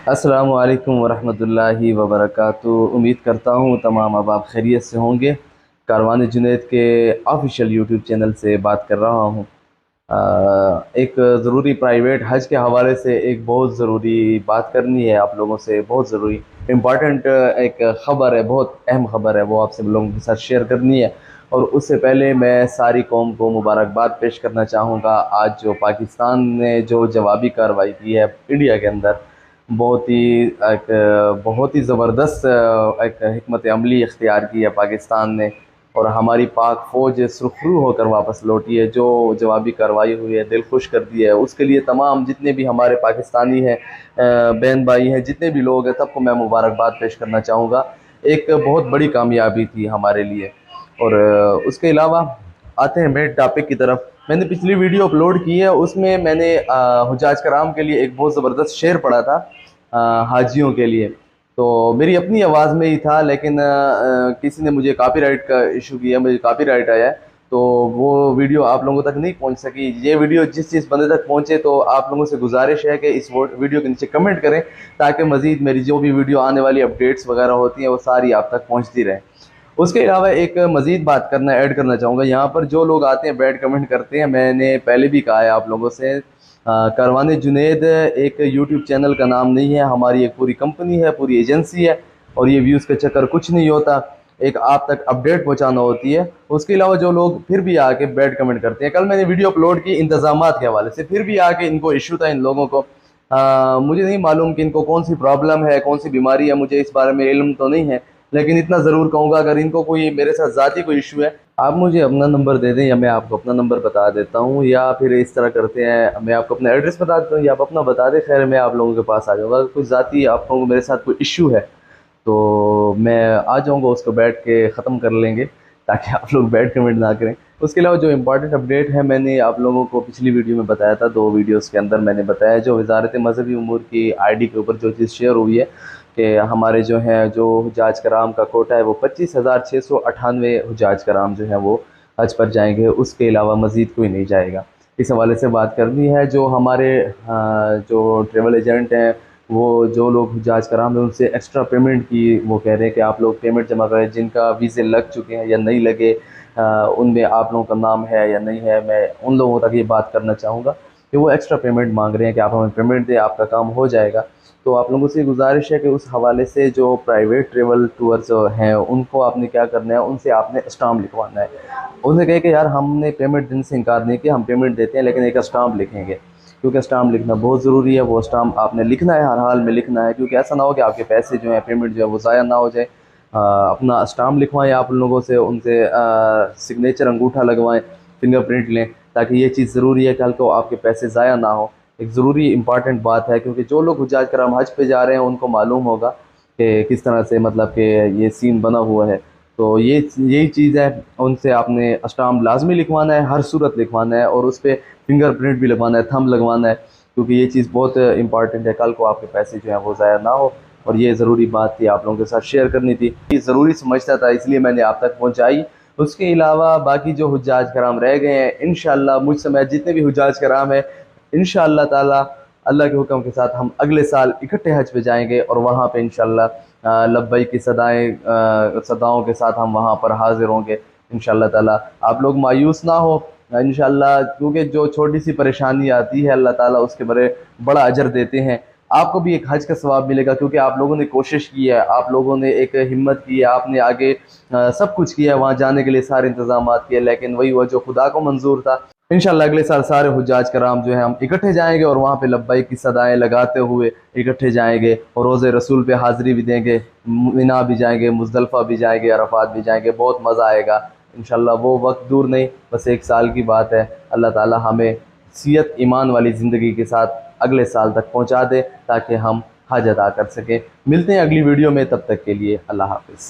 अस्सलामु अलैकुम वरहमतुल्लाहि वबरकातुहू। उम्मीद करता हूँ तमाम अब खैरियत से होंगे। कारवान जुनैद के ऑफिशियल यूट्यूब चैनल से बात कर रहा हूँ। एक ज़रूरी प्राइवेट हज के हवाले से एक बहुत ज़रूरी बात करनी है आप लोगों से। बहुत ज़रूरी इम्पॉर्टेंट एक ख़बर है, बहुत अहम ख़बर है, वो आपसे लोगों के साथ शेयर करनी है। और उससे पहले मैं सारी कौम को मुबारकबाद पेश करना चाहूँगा। आज जो पाकिस्तान ने जो जवाबी कार्रवाई की है इंडिया के अंदर, बहुत ही ज़बरदस्त एक हिकमत अमली इख्तियार की है पाकिस्तान ने, और हमारी पाक फ़ौज सुरखरू होकर वापस लौटी है। जो जवाबी कार्रवाई हुई है दिल खुश कर दिया है। उसके लिए तमाम जितने भी हमारे पाकिस्तानी हैं, बहन भाई हैं, जितने भी लोग हैं, सबको मैं मुबारकबाद पेश करना चाहूँगा। एक बहुत बड़ी कामयाबी थी हमारे लिए। और उसके अलावा आते हैं मेन टॉपिक की तरफ। मैंने पिछली वीडियो अपलोड की है, उसमें मैंने हुज्जाज कराम के लिए एक बहुत ज़बरदस्त शेर पढ़ा था, हाजियों के लिए। तो मेरी अपनी आवाज़ में ही था, लेकिन किसी ने मुझे कॉपीराइट का इशू किया, मुझे कॉपीराइट आया है, तो वो वीडियो आप लोगों तक नहीं पहुंच सकी। ये वीडियो जिस बंदे तक पहुंचे, तो आप लोगों से गुजारिश है कि इस वीडियो के नीचे कमेंट करें, ताकि मज़ीद मेरी जो भी वीडियो आने वाली अपडेट्स वगैरह होती हैं वो सारी आप तक पहुँचती रहें। उसके अलावा एक मज़ीद बात ऐड करना चाहूँगा। यहाँ पर जो लोग आते हैं बैड कमेंट करते हैं, मैंने पहले भी कहा है आप लोगों से, कारवान जुनैद एक यूट्यूब चैनल का नाम नहीं है, हमारी एक पूरी कंपनी है, पूरी एजेंसी है। और ये व्यूज़ का चक्कर कुछ नहीं होता, एक आप तक अपडेट पहुंचाना होती है। उसके अलावा जो लोग फिर भी आके बैड कमेंट करते हैं, कल मैंने वीडियो अपलोड की इंतज़ामात के हवाले से, फिर भी आके इनको इशू था इन लोगों को। मुझे नहीं मालूम कि इनको कौन सी प्रॉब्लम है, कौन सी बीमारी है, मुझे इस बारे में इल्म तो नहीं है, लेकिन इतना ज़रूर कहूँगा, अगर इनको कोई मेरे साथ ज़ाती कोई इशू है, आप मुझे अपना नंबर दे दें, या मैं आपको अपना नंबर बता देता हूँ, या फिर इस तरह करते हैं, मैं आपको अपना एड्रेस बता देता हूँ, या आप अपना बता दें, खैर मैं आप लोगों के पास आ जाऊँगा। अगर कोई ज़ाती आप लोगों को मेरे साथ कोई इशू है तो मैं आ जाऊँगा, उसको बैठ के ख़त्म कर लेंगे, ताकि आप लोग बैड कमेंट ना करें। उसके अलावा जो इम्पॉर्टेंट अपडेट है, मैंने आप लोगों को पिछली वीडियो में बताया था, 2 वीडियोज़ के अंदर मैंने बताया, जो वज़ारत मज़हबी उमूर की आईडी के ऊपर जो चीज़ शेयर हुई है कि हमारे जो हैं, जो हुज्जाज कराम का कोटा है, वो 25,698 हुज्जाज कराम जो हैं वो हज पर जाएंगे। उसके अलावा मज़ीद कोई नहीं जाएगा। इस हवाले से बात करनी है। जो हमारे जो ट्रेवल एजेंट हैं, वो जो लोग हुज्जाज कराम हैं, उनसे एक्स्ट्रा पेमेंट की वो कह रहे हैं कि आप लोग पेमेंट जमा करें। जिनका वीज़े लग चुके हैं या नहीं लगे, उनमें आप लोगों का नाम है या नहीं है, मैं उन लोगों तक ये बात करना चाहूँगा कि वो एक्स्ट्रा पेमेंट मांग रहे हैं कि आप हमें पेमेंट दें, आपका काम हो जाएगा। तो आप लोगों से गुजारिश है कि उस हवाले से जो प्राइवेट ट्रेवल टूर्स हैं, उनको आपने क्या करना है, उनसे आपने स्टाम्प लिखवाना है। उनसे कहे कि यार हमने पेमेंट देने से इनकार नहीं किया, हम पेमेंट देते हैं, लेकिन एक स्टाम्प लिखेंगे, क्योंकि स्टाम्प लिखना बहुत ज़रूरी है। वो स्टाम्प आपने लिखना है, हर हाल में लिखना है, क्योंकि ऐसा ना हो कि आपके पैसे जो हैं, पेमेंट जो है वो ज़ाया ना हो जाए। अपना स्टाम्प लिखवाएं आप उन लोगों से, उनसे सिग्नेचर अंगूठा लगवाएं, फिंगरप्रिंट लें, ताकि ये चीज़ ज़रूरी है, कल को आपके पैसे ज़ाया ना हो। एक ज़रूरी इंपॉर्टेंट बात है, क्योंकि जो लोग हुज्जाज कराम हज पे जा रहे हैं उनको मालूम होगा कि किस तरह से मतलब कि ये सीन बना हुआ है। तो ये यही चीज़ है, उनसे आपने स्टाम्प लाजमी लिखवाना है, हर सूरत लिखवाना है, और उस पर फिंगरप्रिंट भी लगवाना है, थंब लगवाना है, क्योंकि ये चीज़ बहुत इंपॉर्टेंट है, कल को आपके पैसे जो हैं वो ज़ाया ना हो। और ये ज़रूरी बात थी, आप लोगों के साथ शेयर करनी थी, ये ज़रूरी समझता था, इसलिए मैंने आप तक पहुँचाई। उसके अलावा बाकी जो हुज्जाज कराम रह गए हैं, इंशाअल्लाह मुझ समय जितने भी हुज्जाज कराम हैं, इंशाअल्लाह ताला अल्लाह के हुक्म के साथ हम अगले साल इकट्ठे हज पे जाएंगे, और वहाँ पे इंशाअल्लाह लब्बैक की सदाओं के साथ हम वहाँ पर हाजिर होंगे इंशाअल्लाह ताला। आप लोग मायूस ना हो इंशाअल्लाह, क्योंकि जो छोटी सी परेशानी आती है, अल्लाह ताला उसके बड़ा अजर देते हैं। आपको भी एक हज का सवाब मिलेगा, क्योंकि आप लोगों ने कोशिश की है, आप लोगों ने एक हिम्मत की है, आपने आगे सब कुछ किया है, वहाँ जाने के लिए सारे इंतजाम किए, लेकिन वही हुआ जो खुदा को मंजूर था। इंशाल्लाह अगले साल सारे हुज्जाज कराम जो है हम इकट्ठे जाएंगे, और वहाँ पे लब्बैक की सदाएं लगाते हुए इकट्ठे जाएंगे, और रोज़े रसूल पे हाज़िरी भी देंगे, मिना भी जाएंगे, मुज़दलिफ़ा भी जाएंगे, अरफात भी जाएंगे। बहुत मज़ा आएगा इंशाल्लाह। वो वक्त दूर नहीं, बस 1 साल की बात है। अल्लाह ताला हमें सियत ईमान वाली ज़िंदगी के साथ अगले साल तक पहुँचा दे, ताकि हम हज अदा कर सकें। मिलते हैं अगली वीडियो में, तब तक के लिए अल्लाह हाफ़िज़।